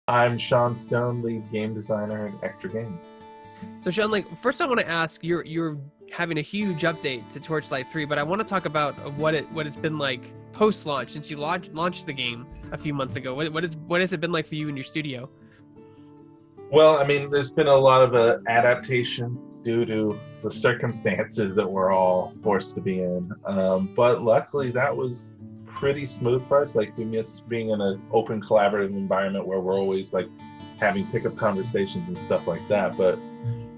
I'm Shawn Stone, lead game designer at Extra Game. So Shawn, first I want to ask, you're having a huge update to Torchlight 3, but I want to talk about what it's been like post-launch since you launched the game a few months ago. What has it been like for you in your studio? Well, I mean, there's been a lot of adaptation due to the circumstances that we're all forced to be in. But luckily, that was pretty smooth for us. Like, we miss being in an open, collaborative environment where we're always like having pickup conversations and stuff like that. But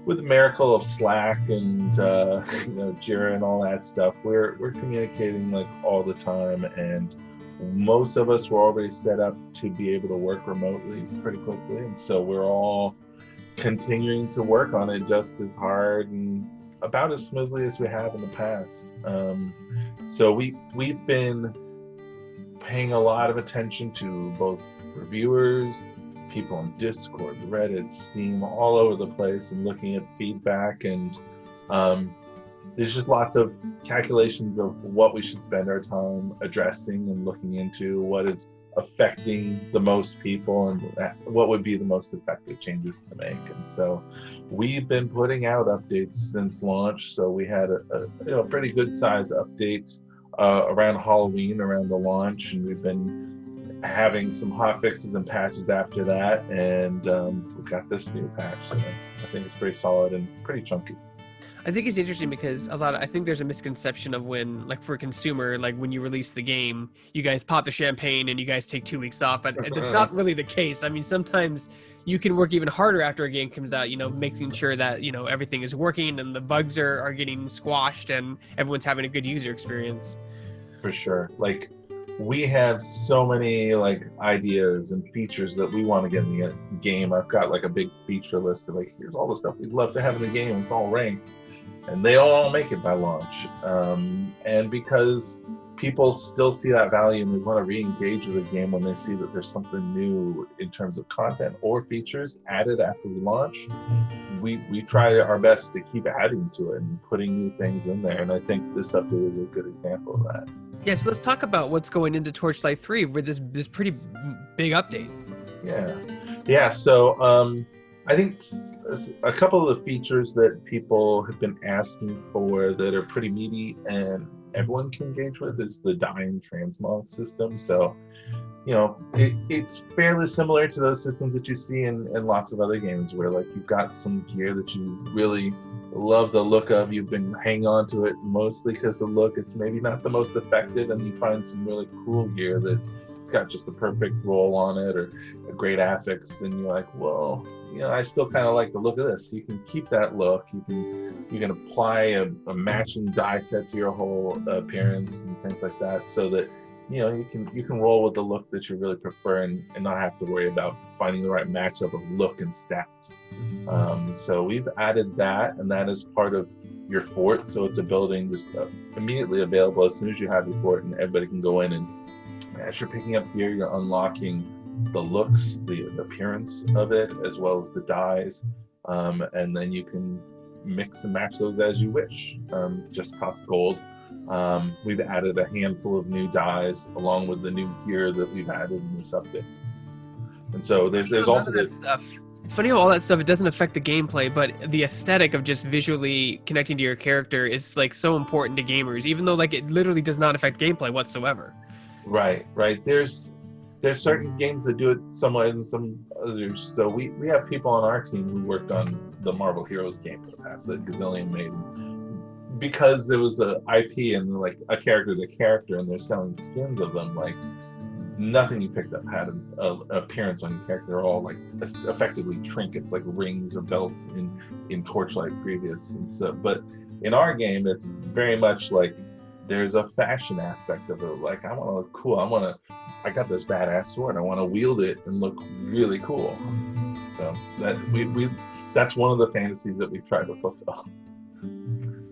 with the miracle of Slack and Jira and all that stuff, we're communicating like all the time, and most of us were already set up to be able to work remotely pretty quickly, and so we're all continuing to work on it just as hard and about as smoothly as we have in the past. So we've been paying a lot of attention to both reviewers, people on Discord, Reddit, Steam, all over the place, and looking at feedback, and there's just lots of calculations of what we should spend our time addressing and looking into, what is affecting the most people and what would be the most effective changes to make. And so we've been putting out updates since launch. So we had a pretty good size update around Halloween, around the launch, and we've been having some hot fixes and patches after that, and we've got this new patch, so I think it's pretty solid and pretty chunky. I think it's interesting because I think there's a misconception of when, like, for a consumer, like when you release the game, you guys pop the champagne and you guys take 2 weeks off, but it's not really the case. I mean, sometimes you can work even harder after a game comes out, making sure that, everything is working and the bugs are getting squashed and everyone's having a good user experience. For sure. Like, we have so many like ideas and features that we want to get in the game. I've got like a big feature list of like, here's all the stuff we'd love to have in the game. It's all ranked, and they all make it by launch. And because people still see that value and they want to re-engage with the game when they see that there's something new in terms of content or features added after we launch, we try our best to keep adding to it and putting new things in there. And I think this update is a good example of that. Yeah, so let's talk about what's going into Torchlight 3 with this pretty big update. Yeah. So I think a couple of the features that people have been asking for that are pretty meaty and everyone can engage with is the dying transmog system. So, it's fairly similar to those systems that you see in lots of other games where like you've got some gear that you really love the look of, you've been hanging on to it mostly because of look, it's maybe not the most effective, and you find some really cool gear that it's got just the perfect roll on it or a great affix, and you're like, well, I still kind of like the look of this. You can keep that look, you can apply a matching die set to your whole appearance and things like that, so that you can roll with the look that you really prefer and not have to worry about finding the right matchup of look and stats. So we've added that, and that is part of your fort. So it's a building just immediately available as soon as you have your fort, and everybody can go in, and as you're picking up gear, you're unlocking the looks, the appearance of it, as well as the dies, and then you can mix and match those as you wish. Just cost gold. We've added a handful of new dies along with the new gear that we've added in this update. And so there's also that stuff. It's funny how all that stuff, it doesn't affect the gameplay, but the aesthetic of just visually connecting to your character is like so important to gamers, even though like it literally does not affect gameplay whatsoever. Right. There's certain games that do it somewhat and some others. So we have people on our team who worked on the Marvel Heroes game for the past that Gazillion made. Because there was a IP and like a character's a character and they're selling skins of them, like nothing you picked up had an appearance on your character. They're all like effectively trinkets, like rings or belts in Torchlight previous. And so, but in our game, it's very much like there's a fashion aspect of it. Like, I want to look cool. I got this badass sword. I want to wield it and look really cool. So that's one of the fantasies that we try to fulfill.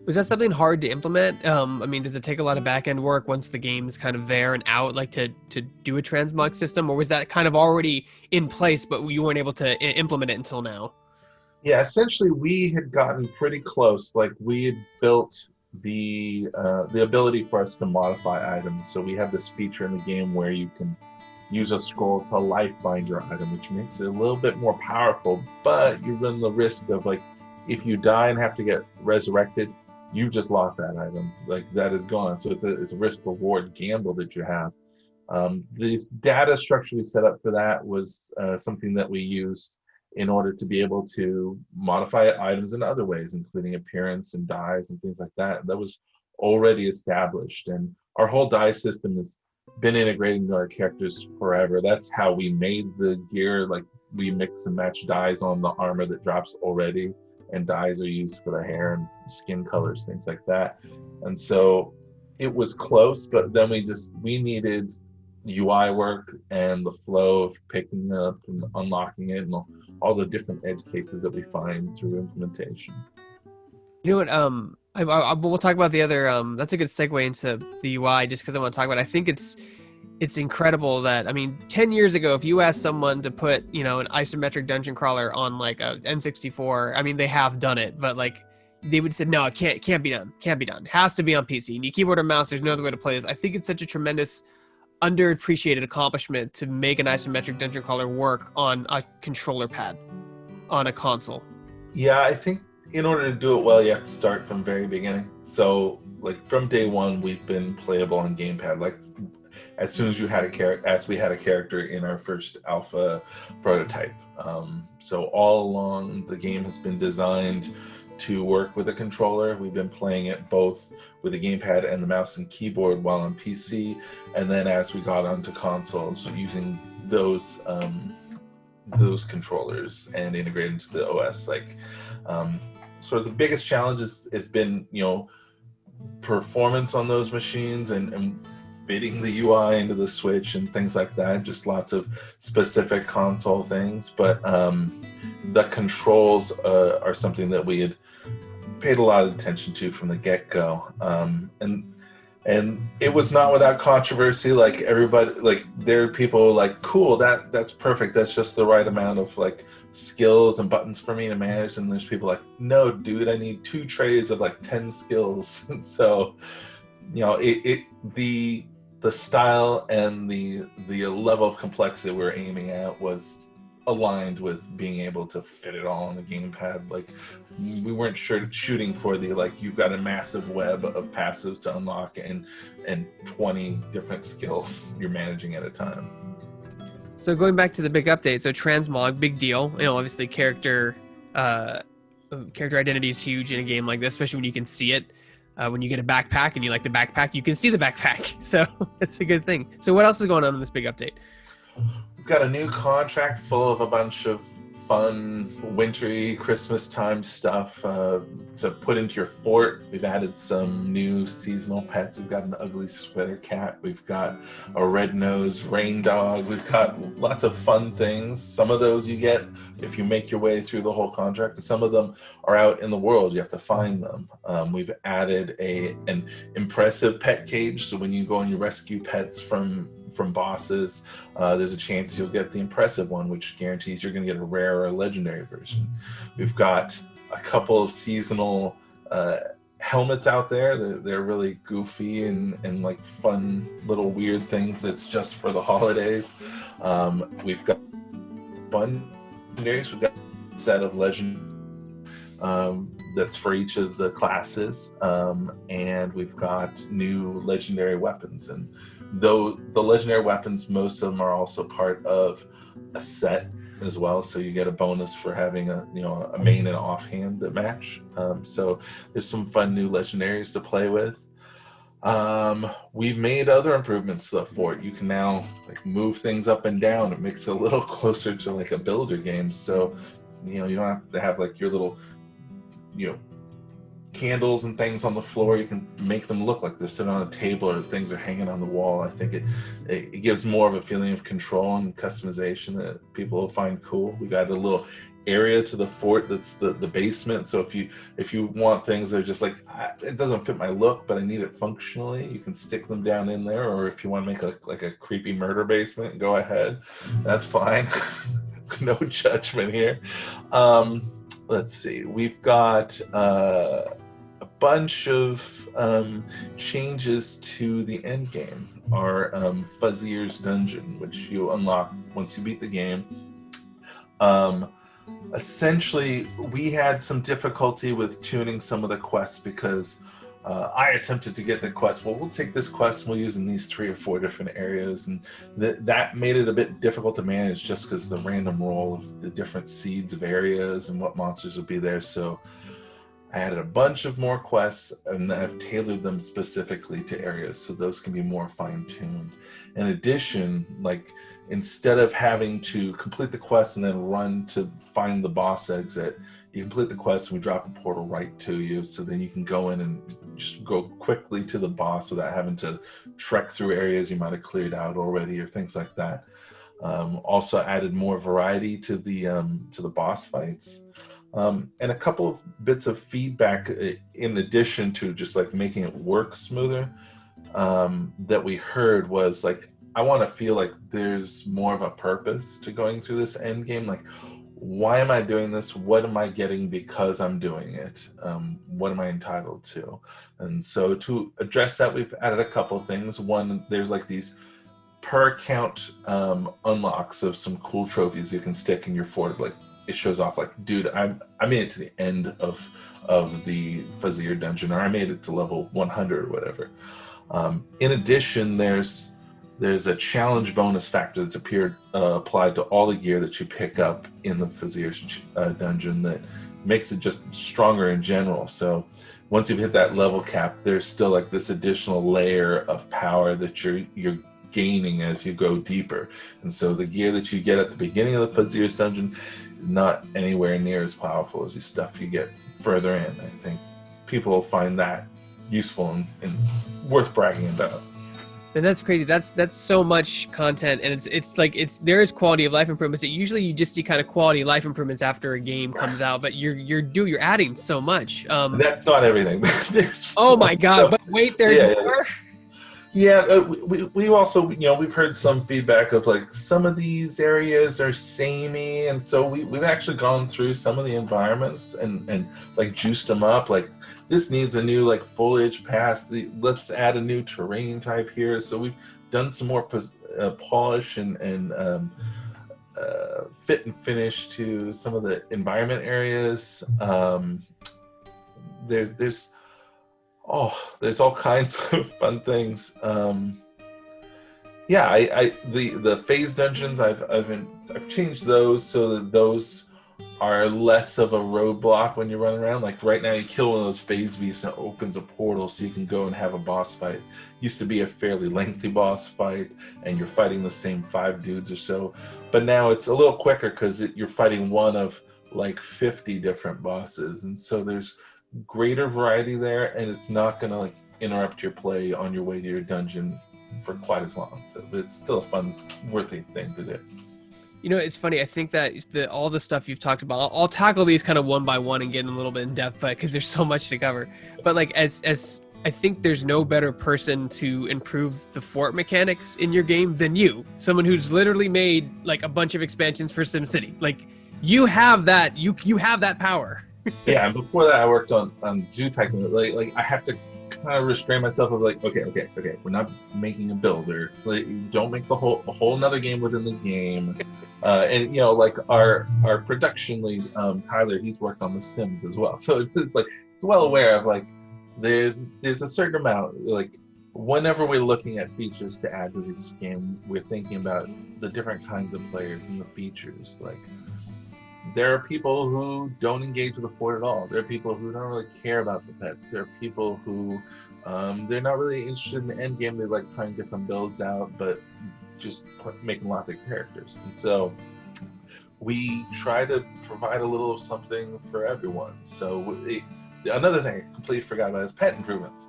Was that something hard to implement? I mean, does it take a lot of back-end work once the game's kind of there and out, like to do a transmog system, or was that kind of already in place, but you weren't able to implement it until now? Yeah, essentially we had gotten pretty close. Like, we had built the ability for us to modify items. So we have this feature in the game where you can use a scroll to life bind your item, which makes it a little bit more powerful, but you run the risk of, like, if you die and have to get resurrected, you just lost that item. Like, that is gone. So it's a risk reward gamble that you have. The data structure we set up for that was something that we used in order to be able to modify items in other ways, including appearance and dyes and things like that. That was already established, and our whole dye system has been integrated into our characters forever. That's how we made the gear. Like, we mix and match dyes on the armor that drops already, and dyes are used for the hair and skin colors, things like that. And so it was close, but then we needed UI work and the flow of picking it up and unlocking it and all the different edge cases that we find through implementation. You know what? We'll talk about the other. That's a good segue into the UI, just because I want to talk about it. I think it's incredible that, I mean, 10 years ago, if you asked someone to put, an isometric dungeon crawler on like a N64, I mean, they have done it, but like they would say, no, it can't be done. It has to be on PC. You need keyboard and mouse. There's no other way to play this. I think it's such a tremendous underappreciated accomplishment to make an isometric dungeon crawler work on a controller pad on a console. Yeah, I think in order to do it well, you have to start from very beginning. So, like, from day one, we've been playable on gamepad. Like, as soon as we had a character in our first alpha prototype. So all along, the game has been designed to work with a controller. We've been playing it both with the gamepad and the mouse and keyboard while on PC, and then as we got onto consoles, using those controllers and integrated into the OS. Like, sort of the biggest challenge has been, performance on those machines and fitting the UI into the Switch and things like that. Just lots of specific console things, but the controls are something that we had paid a lot of attention to from the get-go, and it was not without controversy. Like, everybody, like, there are people like, cool, that's perfect, that's just the right amount of like skills and buttons for me to manage, and there's people like, no dude, I need 2 trays of like 10 skills. And so, the style and the level of complexity we're aiming at was aligned with being able to fit it all on the gamepad. Like, we weren't shooting for the, like, you've got a massive web of passives to unlock and 20 different skills you're managing at a time. So going back to the big update, so Transmog, big deal. Obviously character identity is huge in a game like this, especially when you can see it. When you get a backpack and you like the backpack, you can see the backpack. So it's a good thing. So what else is going on in this big update? We've got a new contract full of a bunch of fun, wintry, Christmas time stuff to put into your fort. We've added some new seasonal pets. We've got an ugly sweater cat. We've got a red-nosed rain dog. We've got lots of fun things. Some of those you get if you make your way through the whole contract, and some of them are out in the world. You have to find them. We've added an impressive pet cage, so when you go and you rescue pets from bosses, there's a chance you'll get the impressive one, which guarantees you're going to get a rare or legendary version. We've got a couple of seasonal helmets out there. They're really goofy and like fun little weird things that's just for the holidays. We've got legendaries. We've got a set of legend that's for each of the classes, and we've got new legendary weapons. And though the legendary weapons, most of them are also part of a set as well, so you get a bonus for having a main and offhand that match. So there's some fun new legendaries to play with. We've made other improvements to the fort. You can now like move things up and down. It makes it a little closer to like a builder game, so you don't have to have like your little candles and things on the floor. You can make them look like they're sitting on a table or things are hanging on the wall. I think it gives more of a feeling of control and customization that people will find cool. We've added a little area to the fort that's the basement, so if you want things that are just like, it doesn't fit my look but I need it functionally, you can stick them down in there. Or if you want to make like a creepy murder basement, go ahead, that's fine. No judgment here. Let's see, we've got a bunch of changes to the end game. Our Fuzzier's Dungeon, which you unlock once you beat the game. Essentially, we had some difficulty with tuning some of the quests because I attempted to get the quest. Well, we'll take this quest and we'll use in these 3 or 4 different areas, and that made it a bit difficult to manage just because the random roll of the different seeds of areas and what monsters would be there. So I added a bunch of more quests, and I've tailored them specifically to areas so those can be more fine-tuned. In addition, like, instead of having to complete the quest and then run to find the boss exit, you complete the quest and we drop a portal right to you, so then you can go in and just go quickly to the boss without having to trek through areas you might have cleared out already or things like that. Also added more variety to the boss fights. And a couple of bits of feedback in addition to just like making it work smoother that we heard was like, I want to feel like there's more of a purpose to going through this end game. Like, why am I doing this? What am I getting because I'm doing it? What am I entitled to? And so to address that, we've added a couple of things. One, there's like these per account unlocks of some cool trophies you can stick in your fort. Like, it shows off like, dude, I made it to the end of the Fuzzier dungeon, or I made it to level 100 or whatever. In addition, there's a challenge bonus factor that's applied to all the gear that you pick up in the Fuzzier's dungeon that makes it just stronger in general. So once you've hit that level cap, there's still like this additional layer of power that you're gaining as you go deeper. And so the gear that you get at the beginning of the Fuzzier's dungeon is not anywhere near as powerful as the stuff you get further in. I think people will find that useful and worth bragging about. And that's crazy. That's so much content, and it's like there is quality of life improvements. Usually you just see kind of quality of life improvements after a game comes out, but you're adding so much. That's not everything. Oh my God! But wait, there's more. Yeah, we also, we've heard some feedback of like some of these areas are samey, and so we've actually gone through some of the environments and like juiced them up. Like, this needs a new like foliage pass. Let's add a new terrain type here. So we've done some more polish and fit and finish to some of the environment areas. There's all kinds of fun things. The phase dungeons, I've changed those so that those are less of a roadblock when you run around. Like right now, you kill one of those phase beasts and it opens a portal so you can go and have a boss fight. Used to be a fairly lengthy boss fight, and you're fighting the same 5 dudes or so. But now it's a little quicker because you're fighting one of like 50 different bosses, and so there's greater variety there, and it's not going to like interrupt your play on your way to your dungeon for quite as long. So, but it's still a fun, worthy thing to do. It's funny. I think that all the stuff you've talked about, I'll tackle these kind of one by one and get in a little bit in depth, but because there's so much to cover. But like as I think there's no better person to improve the fort mechanics in your game than you. Someone who's literally made like a bunch of expansions for SimCity. Like, you have that. You have that power. Yeah, and before that, I worked on Zoo Tycoon. Like I have to kind of restrain myself of like, okay, we're not making a builder. Like, don't make a whole another game within the game. And like our production lead, Tyler, he's worked on The Sims as well. So it's like, it's well aware of like there's a certain amount, like whenever we're looking at features to add to this game, we're thinking about the different kinds of players and the features. Like, there are people who don't engage with the fort at all. There are people who don't really care about the pets. There are people who they're not really interested in the end game. They like trying different builds out, but just making lots of characters. And so we try to provide a little of something for everyone. So another thing I completely forgot about is pet improvements.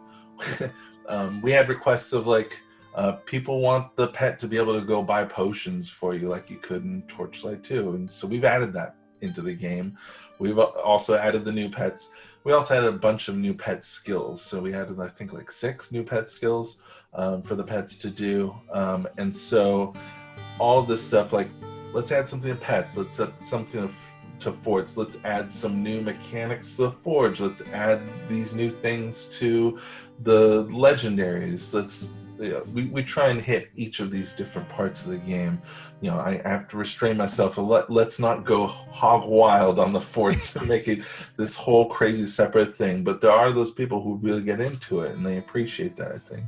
We had requests of like, people want the pet to be able to go buy potions for you like you could in Torchlight 2. And so we've added that into the game. We've also added the new pets. We also added a bunch of new pet skills. So we added, I think, like 6 new pet skills for the pets to do. And so all this stuff, like, let's add something to pets. Let's add something to to forts. Let's add some new mechanics to the forge. Let's add these new things to the legendaries. We try and hit each of these different parts of the game. I have to restrain myself. Let's not go hog wild on the forts and make it this whole crazy separate thing. But there are those people who really get into it, and they appreciate that, I think.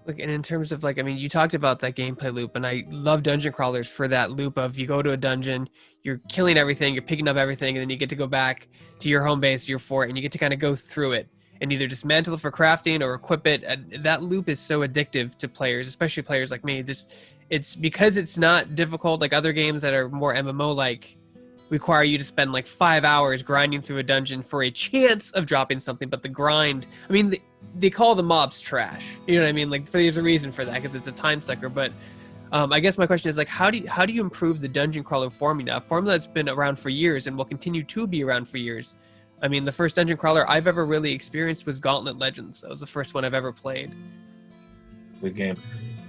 Like, and in terms of you talked about that gameplay loop, and I love dungeon crawlers for that loop of you go to a dungeon, you're killing everything, you're picking up everything, and then you get to go back to your home base, your fort, and you get to kind of go through it and either dismantle it for crafting or equip it. And that loop is so addictive to players, especially players like me. It's because it's not difficult like other games that are more MMO like require you to spend 5 hours grinding through a dungeon for a chance of dropping something. But the grind, they call the mobs trash. You know what I mean? There's a reason for that because it's a time sucker. But I guess my question is how do you improve the dungeon crawler formula? A formula that's been around for years and will continue to be around for years. The first dungeon crawler I've ever really experienced was Gauntlet Legends. That was the first one I've ever played. Good game.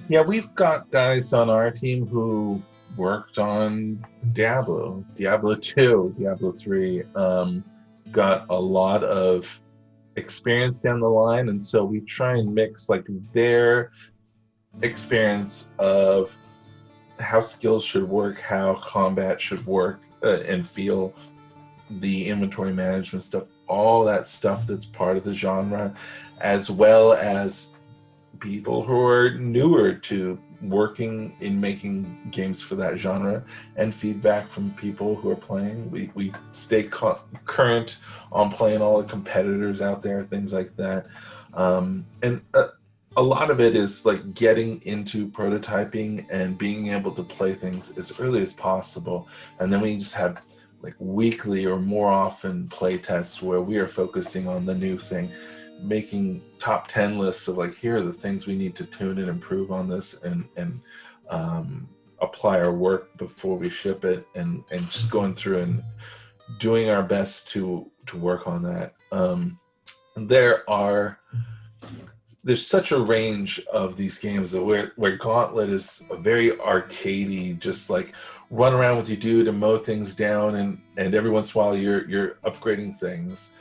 Yeah, we've got guys on our team who worked on Diablo 2, Diablo 3, got a lot of experience down the line, and so we try and mix their experience of how skills should work, how combat should work and feel, the inventory management stuff, all that stuff that's part of the genre, as well as people who are newer to working in making games for that genre, and feedback from people who are playing. We stay current on playing all the competitors out there, things like that. And a lot of it is getting into prototyping and being able to play things as early as possible. And then we just have weekly or more often play tests where we are focusing on the new thing, making top 10 lists of here are the things we need to tune and improve on this, and apply our work before we ship it, and just going through and doing our best to work on that. There's such a range of these games that where Gauntlet is a very arcadey, just run around with your dude and mow things down, and every once in a while you're upgrading things,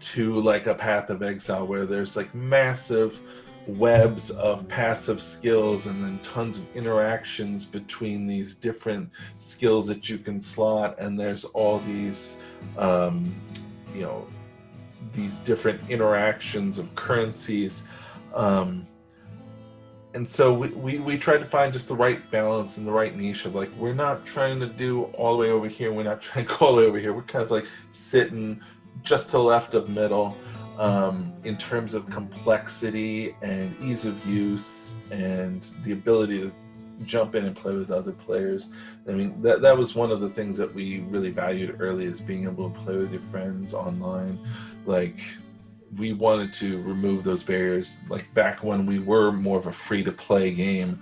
to a Path of Exile where there's massive webs of passive skills and then tons of interactions between these different skills that you can slot, and there's all these these different interactions of currencies, and so we try to find just the right balance and the right niche of we're not trying to do all the way over here, we're not trying to go all the way over here, we're kind of sitting just to the left of middle, in terms of complexity and ease of use and the ability to jump in and play with other players. That was one of the things that we really valued early, is being able to play with your friends online. We wanted to remove those barriers. Back when we were more of a free-to-play game,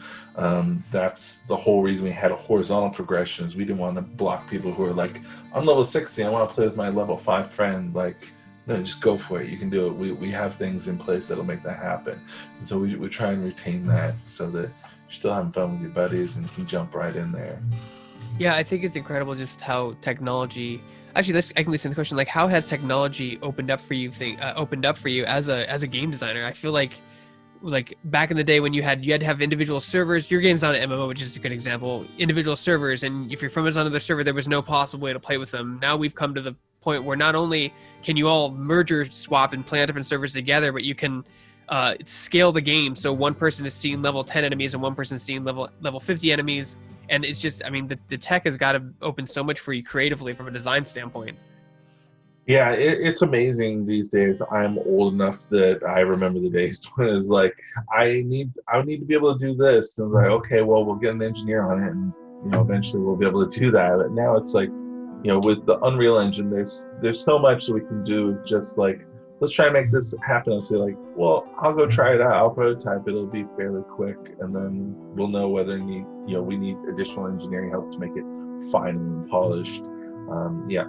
that's the whole reason we had a horizontal progression, is we didn't want to block people who are I'm level 60, I want to play with my level 5 friend. No, just go for it. You can do it. We have things in place that'll make that happen. And so we try and retain that so that you're still having fun with your buddies and you can jump right in there. Yeah, I think it's incredible just how technology. Actually, I can listen to the question. How has technology opened up for you? As a game designer? I feel like back in the day when you had to have individual servers. Your game's not an MMO, which is a good example. Individual servers, and if you're from another server, there was no possible way to play with them. Now we've come to the point where not only can you all merge or swap and play on different servers together, but you can scale the game. So one person is seeing level 10 enemies and one person is seeing level 50 enemies. And it's just, the tech has got to open so much for you creatively from a design standpoint. Yeah, it's amazing these days. I'm old enough that I remember the days when it was I would need to be able to do this. And okay, well, we'll get an engineer on it, and eventually we'll be able to do that. But now it's with the Unreal Engine, there's so much that we can do. Just let's try and make this happen. And say well, I'll go try it out. I'll prototype it. It'll be fairly quick, and then we'll know whether we need additional engineering help to make it final and polished.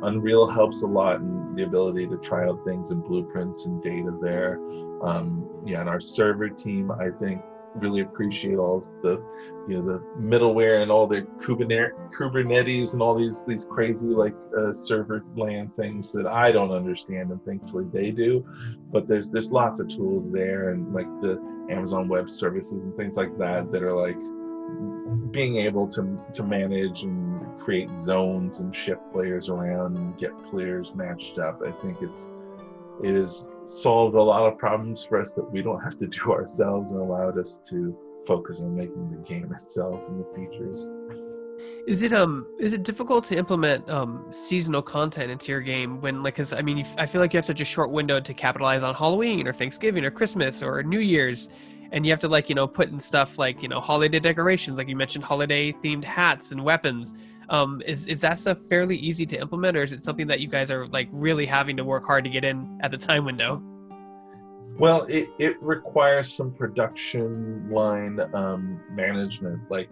Unreal helps a lot in the ability to try out things and blueprints and data there. And our server team, I think, really appreciate all the, the middleware and all their Kubernetes and all these crazy like server land things that I don't understand, and thankfully they do. But there's lots of tools there, and like the Amazon Web Services and things like that are like being able to manage and create zones and shift players around and get players matched up. I think it has solved a lot of problems for us that we don't have to do ourselves, and allowed us to focus on making the game itself and the features. Is it difficult to implement seasonal content into your game when, like, because I mean, I feel like you have such a short window to capitalize on Halloween or Thanksgiving or Christmas or New Year's, and you have to like, put in stuff like, holiday decorations, like you mentioned, holiday themed hats and weapons. Is that stuff fairly easy to implement, or is it something that you guys are like really having to work hard to get in at the time window? Well, it requires some production line management. Like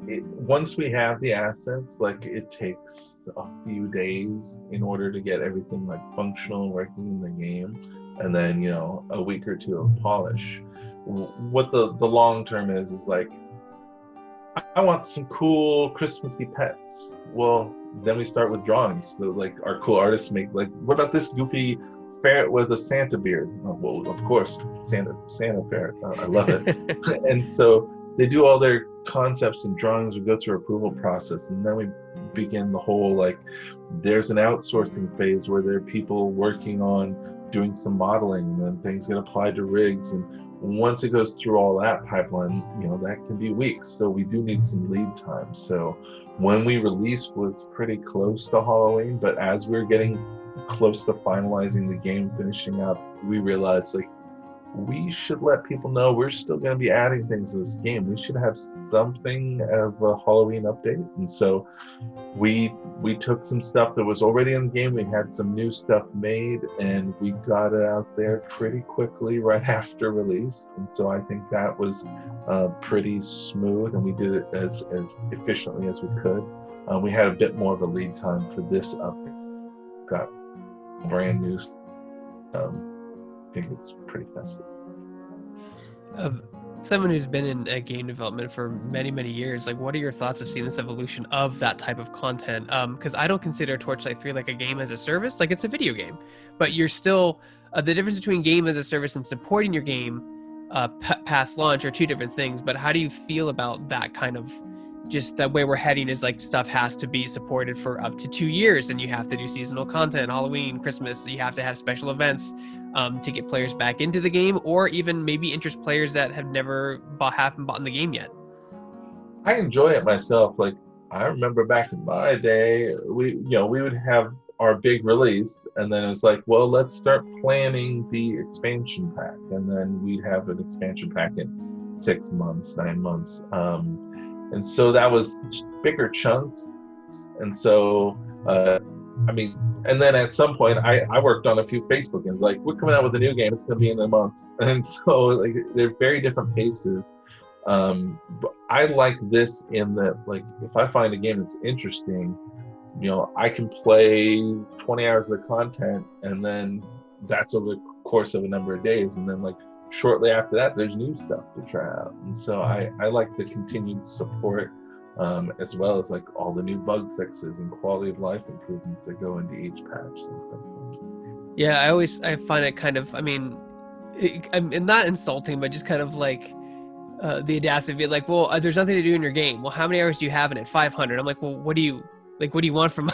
once we have the assets, like it takes a few days in order to get everything like functional and working in the game, and then a week or two of polish. What the long term is like, I want some cool Christmassy pets. Well, then we start with drawings. So like our cool artists make like, what about this goofy ferret with a Santa beard? Oh, well, of course, Santa ferret. I love it. And so they do all their concepts and drawings. We go through approval process, and then we begin the whole like, there's an outsourcing phase where there are people working on doing some modeling, and then things get applied to rigs. And once it goes through all that pipeline, that can be weeks. So we do need some lead time. So when we released was pretty close to Halloween, but as we're getting close to finalizing the game, finishing up, we realized like, we should let people know we're still going to be adding things to this game. We should have something of a Halloween update. And so we took some stuff that was already in the game. We had some new stuff made, and we got it out there pretty quickly right after release. And so I think that was pretty smooth, and we did it as efficiently as we could. We had a bit more of a lead time for this update. Got brand new. I think it's pretty festive. Someone who's been in game development for many, many years, like, what are your thoughts of seeing this evolution of that type of content? Because I don't consider Torchlight 3 like a game as a service. Like, it's a video game, but you're still the difference between game as a service and supporting your game past launch are two different things. But how do you feel about that kind of, just the way we're heading is like stuff has to be supported for up to 2 years, and you have to do seasonal content, Halloween, Christmas, you have to have special events to get players back into the game, or even maybe interest players that have never haven't bought in the game yet. I enjoy it myself. Like, I remember back in my day, we would have our big release, and then it's like, well, let's start planning the expansion pack, and then we'd have an expansion pack in 6 months, 9 months. And so that was bigger chunks. And so, and then at some point, I worked on a few Facebook games. Like, we're coming out with a new game. It's going to be in a month. And so, like, they're very different paces. But I like this in that, like, if I find a game that's interesting, I can play 20 hours of the content, and then that's over the course of a number of days. And then, like, shortly after that, there's new stuff to try out. And so I like the continued support, as well as like all the new bug fixes and quality of life improvements that go into each patch. Yeah, I find it kind of, I'm not insulting, but just kind of like the audacity of it, like, well, there's nothing to do in your game. Well, how many hours do you have in it? 500. I'm like, well, what do you want from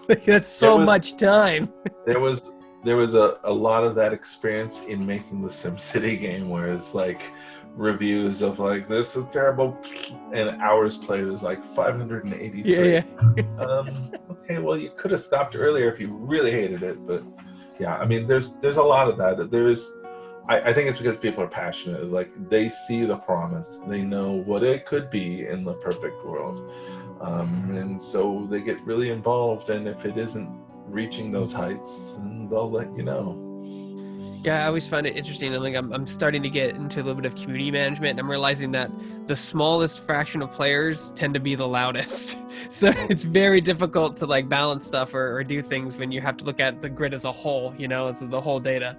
like, that's so much time. There was a lot of that experience in making the SimCity game, where it's like reviews of like, this is terrible, and hours played is like 583. Yeah. Okay, well, you could have stopped earlier if you really hated it. But yeah, there's a lot of that. I think it's because people are passionate. Like, they see the promise, they know what it could be in the perfect world, and so they get really involved. And if it isn't reaching those heights, and they'll let you know. Yeah, I always find it interesting, and like I'm starting to get into a little bit of community management, and I'm realizing that the smallest fraction of players tend to be the loudest. So it's very difficult to like balance stuff or do things when you have to look at the grid as a whole. It's the whole data.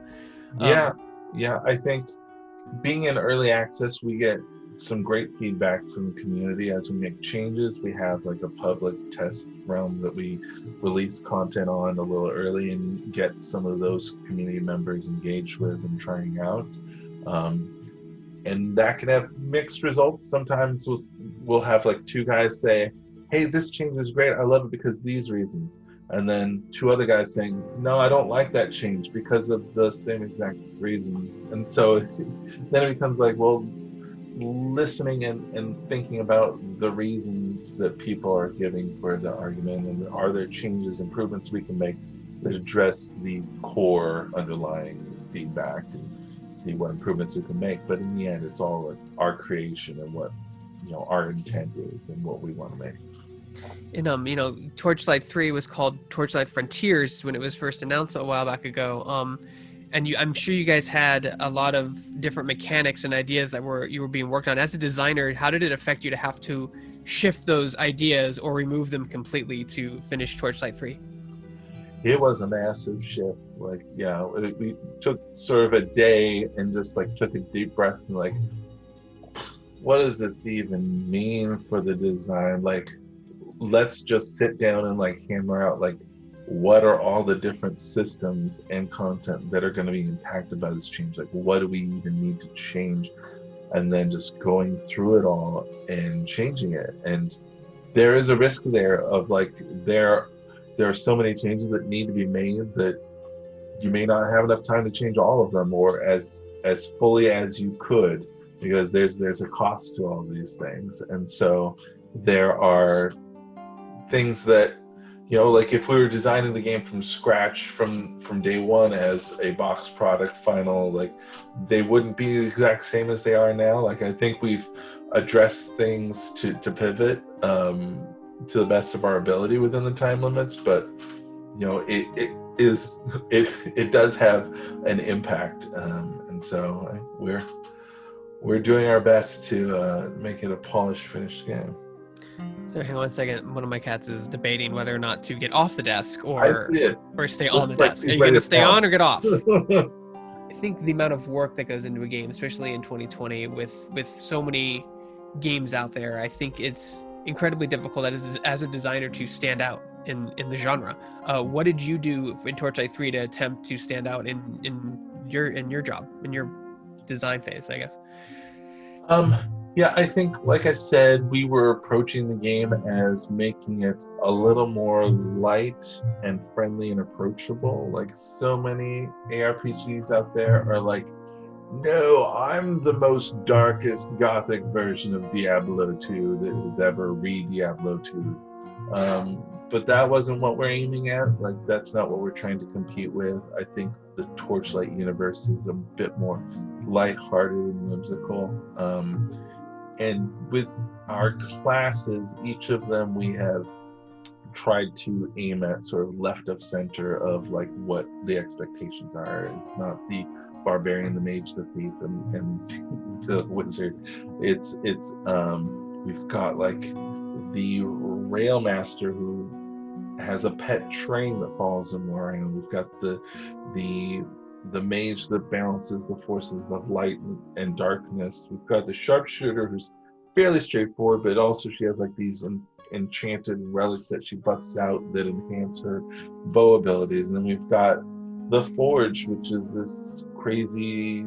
Yeah, I think being in early access, we get some great feedback from the community as we make changes. We have like a public test realm that we release content on a little early and get some of those community members engaged with and trying out. And that can have mixed results. Sometimes we'll have like two guys say, hey, this change is great, I love it because these reasons. And then two other guys saying, no, I don't like that change because of the same exact reasons. And so then it becomes like, well, listening and thinking about the reasons that people are giving for the argument, and are there changes, improvements we can make that address the core underlying feedback, and see what improvements we can make. But in the end, it's all like our creation and what, you know, our intent is and what we want to make. And you know, Torchlight 3 was called Torchlight Frontiers when it was first announced a while back ago. And I'm sure you guys had a lot of different mechanics and ideas that you were being worked on. As a designer, how did it affect you to have to shift those ideas or remove them completely to finish Torchlight 3? It was a massive shift. Like, yeah, we took sort of a day and just like took a deep breath and like, what does this even mean for the design? Like, let's just sit down and like hammer out like, what are all the different systems and content that are going to be impacted by this change? Like, what do we even need to change? And then just going through it all and changing it. And there is a risk there of like, there are so many changes that need to be made that you may not have enough time to change all of them or as fully as you could, because there's a cost to all these things. And so there are things that, you know, like if we were designing the game from scratch from day one as a box product final, like they wouldn't be the exact same as they are now. Like I think we've addressed things to pivot to the best of our ability within the time limits, but you know, it does have an impact, and so we're doing our best to make it a polished, finished game. So hang on 1 second. One of my cats is debating whether or not to get off the desk or stay on the desk. Are you going to stay on or get off? I think the amount of work that goes into a game, especially in 2020, with so many games out there, I think it's incredibly difficult as a designer to stand out in the genre. What did you do in Torchlight 3 to attempt to stand out in your job, in your design phase, I guess? Yeah, I think, like I said, we were approaching the game as making it a little more light and friendly and approachable. Like so many ARPGs out there are like, no, I'm the most darkest gothic version of Diablo 2 that has ever Diablo 2. But that wasn't what we're aiming at. Like, that's not what we're trying to compete with. I think the Torchlight universe is a bit more lighthearted and whimsical. And with our classes, each of them we have tried to aim at sort of left of center of like what the expectations are. It's not the barbarian, the mage, the thief, and the wizard. It's we've got like the railmaster who has a pet train that follows him around. We've got the mage that balances the forces of light and darkness. We've got the sharpshooter who's fairly straightforward, but also she has like these enchanted relics that she busts out that enhance her bow abilities. And then we've got the forge, which is this crazy,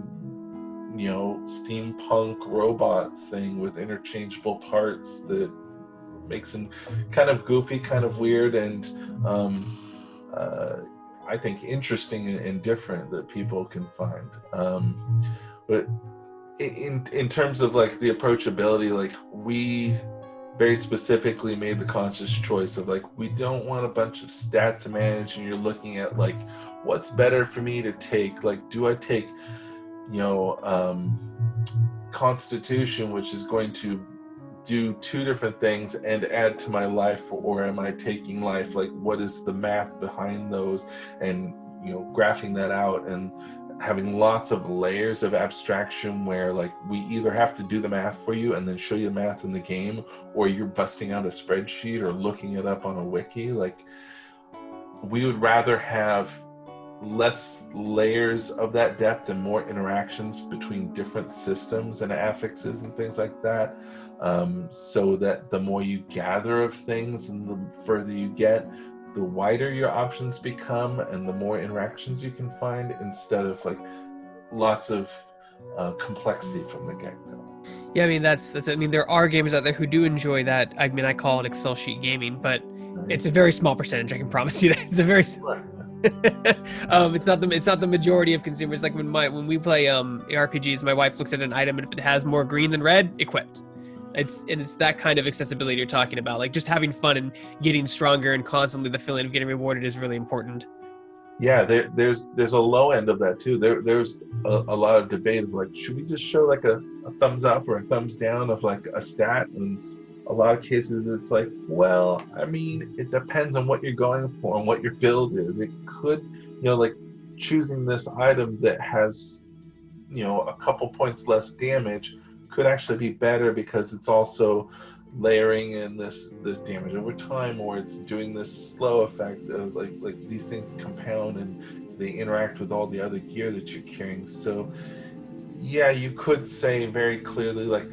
you know, steampunk robot thing with interchangeable parts that makes him kind of goofy, kind of weird, and I think interesting and different that people can find. But in terms of like the approachability, like we very specifically made the conscious choice of like, we don't want a bunch of stats to manage and you're looking at like, what's better for me to take? Like, do I take, you know, Constitution, which is going to do two different things and add to my life, or am I taking life? Like, what is the math behind those? And, you know, graphing that out and having lots of layers of abstraction where like we either have to do the math for you and then show you the math in the game, or you're busting out a spreadsheet or looking it up on a wiki. Like, we would rather have less layers of that depth and more interactions between different systems and affixes and things like that, so that the more you gather of things and the further you get, the wider your options become and the more interactions you can find, instead of like lots of complexity from the get-go. Yeah, I mean that's I mean there are gamers out there who do enjoy that. I mean I call it Excel sheet gaming, but it's a very small percentage. I can promise you that it's a very. It's not the majority of consumers. Like when we play RPGs, my wife looks at an item and if it has more green than red, equipped. It's that kind of accessibility you're talking about. Like just having fun and getting stronger and constantly the feeling of getting rewarded is really important. Yeah, there's a low end of that too. There's a lot of debate of like, should we just show like a thumbs up or a thumbs down of like a stat? And a lot of cases it's like, well, I mean, it depends on what you're going for and what your build is. It could, like choosing this item that has, a couple points less damage could actually be better because it's also layering in this damage over time, or it's doing this slow effect of like these things compound and they interact with all the other gear that you're carrying. So yeah, you could say very clearly like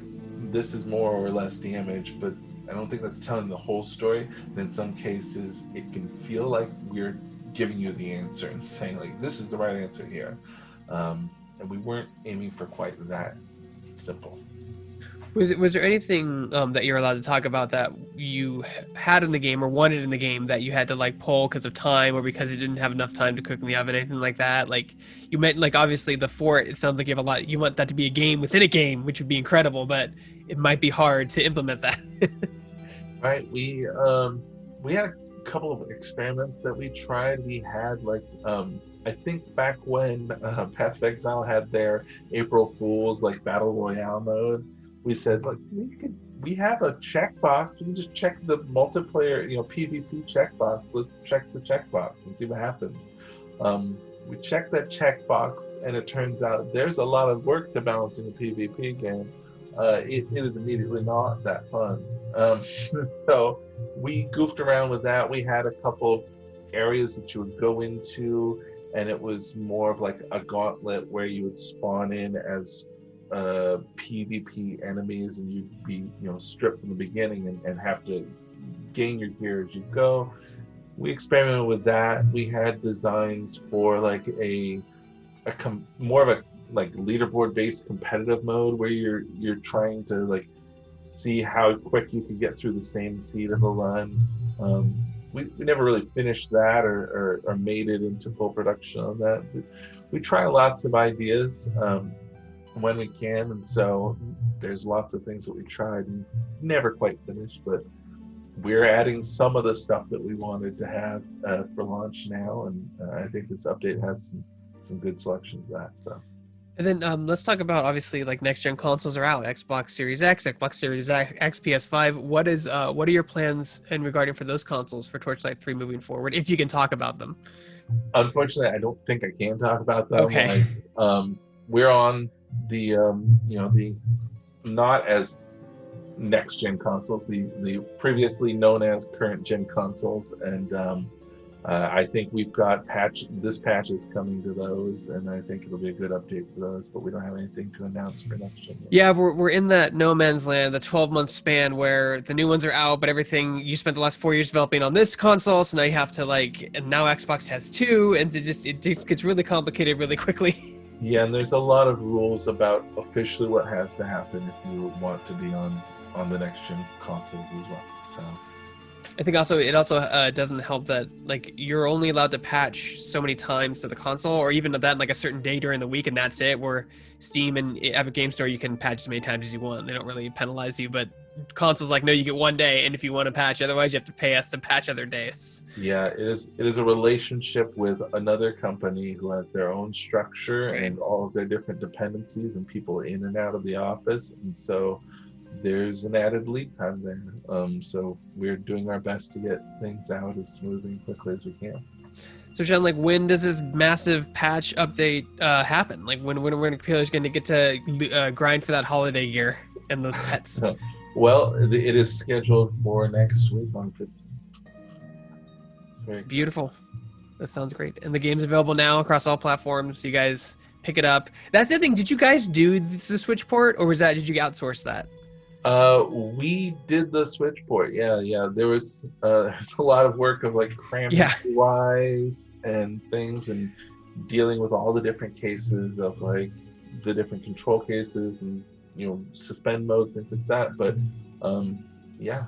this is more or less damage, but I don't think that's telling the whole story. And in some cases it can feel like we're giving you the answer and saying like this is the right answer here, and we weren't aiming for quite that simple. Was there anything that you're allowed to talk about that you had in the game or wanted in the game that you had to like pull because of time or because you didn't have enough time to cook in the oven, anything like that? Like you meant like obviously the fort, it sounds like you have a lot, you want that to be a game within a game, which would be incredible, but it might be hard to implement that. Right. We had a couple of experiments that we tried. We had like I think back when Path of Exile had their April Fools like Battle Royale mode, we said, look, we have a checkbox. We can just check the multiplayer, PvP checkbox. Let's check the checkbox and see what happens. We checked that checkbox, and it turns out there's a lot of work to balancing a PvP game. It is immediately not that fun. So we goofed around with that. We had a couple of areas that you would go into, and it was more of like a gauntlet where you would spawn in as PvP enemies, and you'd be stripped from the beginning and have to gain your gear as you go. We experimented with that. We had designs for like more of a like leaderboard based competitive mode where you're trying to like see how quick you can get through the same seed of a run. We never really finished that or made it into full production on that. We try lots of ideas when we can, and so there's lots of things that we tried and never quite finished, but we're adding some of the stuff that we wanted to have for launch now, and I think this update has some good selections of that stuff. And then let's talk about obviously like next gen consoles are out, Xbox Series X, Xbox Series X, PS5. What are your plans in regarding for those consoles for Torchlight 3 moving forward, if you can talk about them? Unfortunately, I don't think I can talk about them. Okay. We're on the the not as next gen consoles, the previously known as current gen consoles, and I think we've got this patch is coming to those, and I think it'll be a good update for those, but we don't have anything to announce for next gen yet. Yeah, we're in that no man's land, the 12-month span where the new ones are out, but everything you spent the last 4 years developing on this console, so now you have to and now Xbox has two, and it just gets really complicated really quickly. Yeah, and there's a lot of rules about officially what has to happen if you want to be on the next gen consoles as well. So I think it also doesn't help that like you're only allowed to patch so many times to the console, or even that like a certain day during the week, and that's it. Where Steam and Epic Game Store, you can patch as many times as you want. They don't really penalize you, but consoles like, no, you get one day, and if you want to patch, otherwise you have to pay us to patch other days. Yeah, it is a relationship with another company who has their own structure and all of their different dependencies and people in and out of the office, and so there's an added lead time there. So we're doing our best to get things out as smoothly and quickly as we can. So Shawn, like when does this massive patch update happen? Like when people are going to get to grind for that holiday gear and those pets? Well, it is scheduled for next week on 15th. Beautiful. That sounds great. And the game's available now across all platforms. You guys pick it up. That's the thing. Did you guys do the Switchport, or did you outsource that? We did the Switchport. Yeah. There's a lot of work of like cramming UIs and things and dealing with all the different cases of like the different control cases and suspend mode, things like that. But yeah,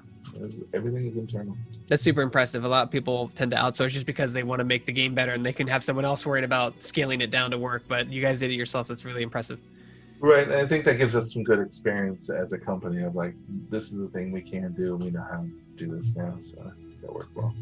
everything is internal. That's super impressive. A lot of people tend to outsource just because they want to make the game better and they can have someone else worried about scaling it down to work. But you guys did it yourself. That's really impressive. Right. And I think that gives us some good experience as a company of like, this is the thing we can do. We know how to do this now. So that worked well.